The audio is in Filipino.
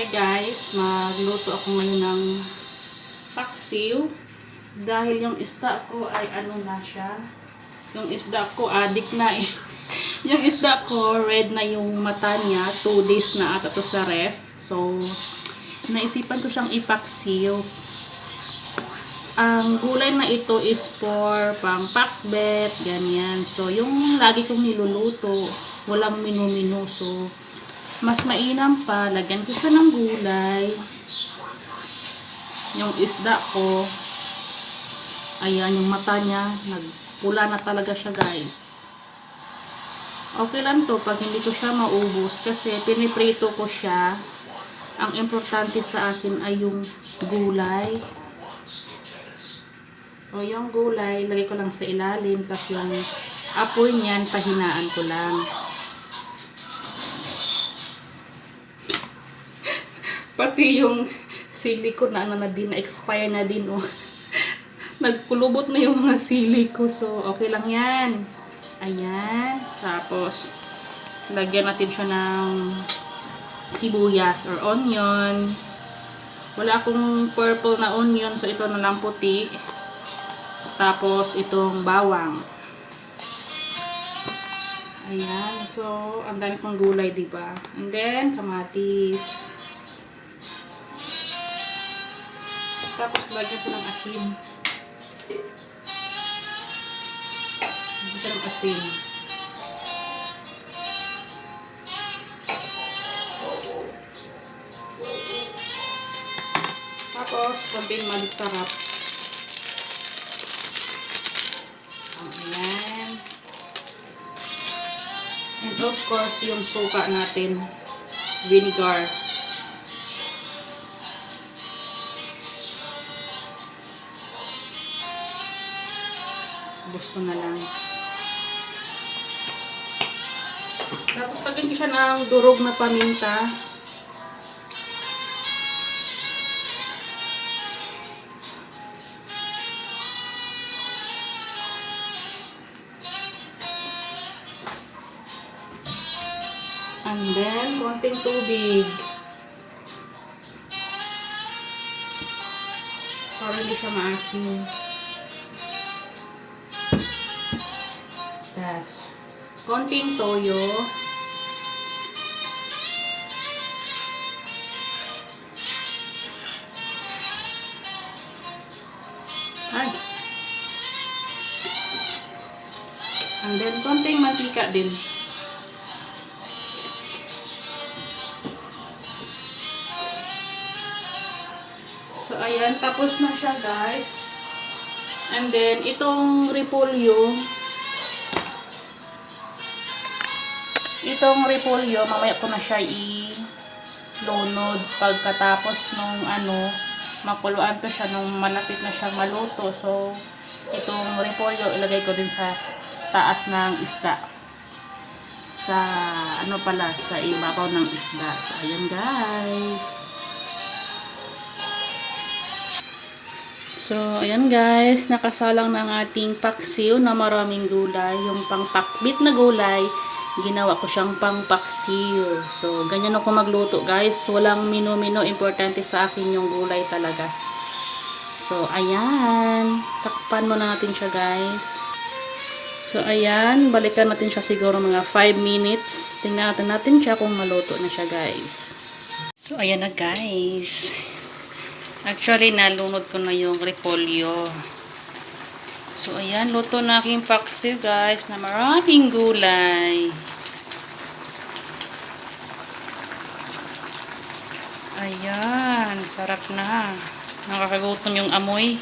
Okay guys, magluto ako ngayon ng paksiw. Dahil yung isda ko ay ano na siya. Yung isda ko adik na eh. Yung isda ko red na yung mata niya. 2 days na ata to sa ref. So, naisipan ko siyang ipaksiw. Ang gulay na ito is for pang pakbet, ganyan. So, yung lagi kong niluluto, walang minu-minu. So, mas mainam pa, lagyan ko siya ng gulay. Yung isda ko, ayan, yung mata niya, nagpula na talaga siya guys. Okay lang to pag hindi ko siya maubos kasi piniprito ko siya. Ang importante sa akin ay yung gulay. O yung gulay, lagay ko lang sa ilalim, tapos yung apoy niyan, pahinaan ko lang. Pati yung sili ko na ano na din, na-expire na din, oh. Nagkulubot na yung mga sili ko. So, okay lang yan. Ayan. Tapos, lagyan natin siya ng sibuyas or onion. Wala akong purple na onion, so ito na lang puti. Tapos, itong bawang. Ayan. So, ang dami kong gulay, diba? And then, kamatis. Tapos, lagyan ko ng asin. Lagyan ng asin. Tapos, konting malik sarap. Ayan. And of course, yung suka natin. Vinegar. Ubus ko na lang. Tapos lagyan ko siya ng durog na paminta. And then, konting tubig. Para hindi siya maasin. Tas, konting toyo. Ay. And then, konting mantika din. So, ayan. Tapos na siya, guys. And then, itong repolyo, mamaya ko na siya i-lunod pagkatapos nung makuluan to siya nung malapit na siyang maluto. So, itong repolyo, ilagay ko din sa taas ng isda. Sa, sa ibabaw ng isda. So, ayan guys. So, ayan guys, nakasalang ng ating paksiw na maraming gulay. Yung pangpakbit na gulay, ginawa ko siyang pangpaksiw. So, ganyan ako magluto guys. Walang minu-minu. Importante sa akin yung gulay talaga. So, ayan. Takpan muna natin siya guys. So, ayan. Balikan natin siya siguro mga 5 minutes. Tingnan natin siya kung maluto na siya guys. So, ayan na guys. Actually, nalunod ko na yung repolyo. So, ayan, luto na aking paksiw, guys, na maraming gulay. Ayan, sarap na. Nakakagutom yung amoy.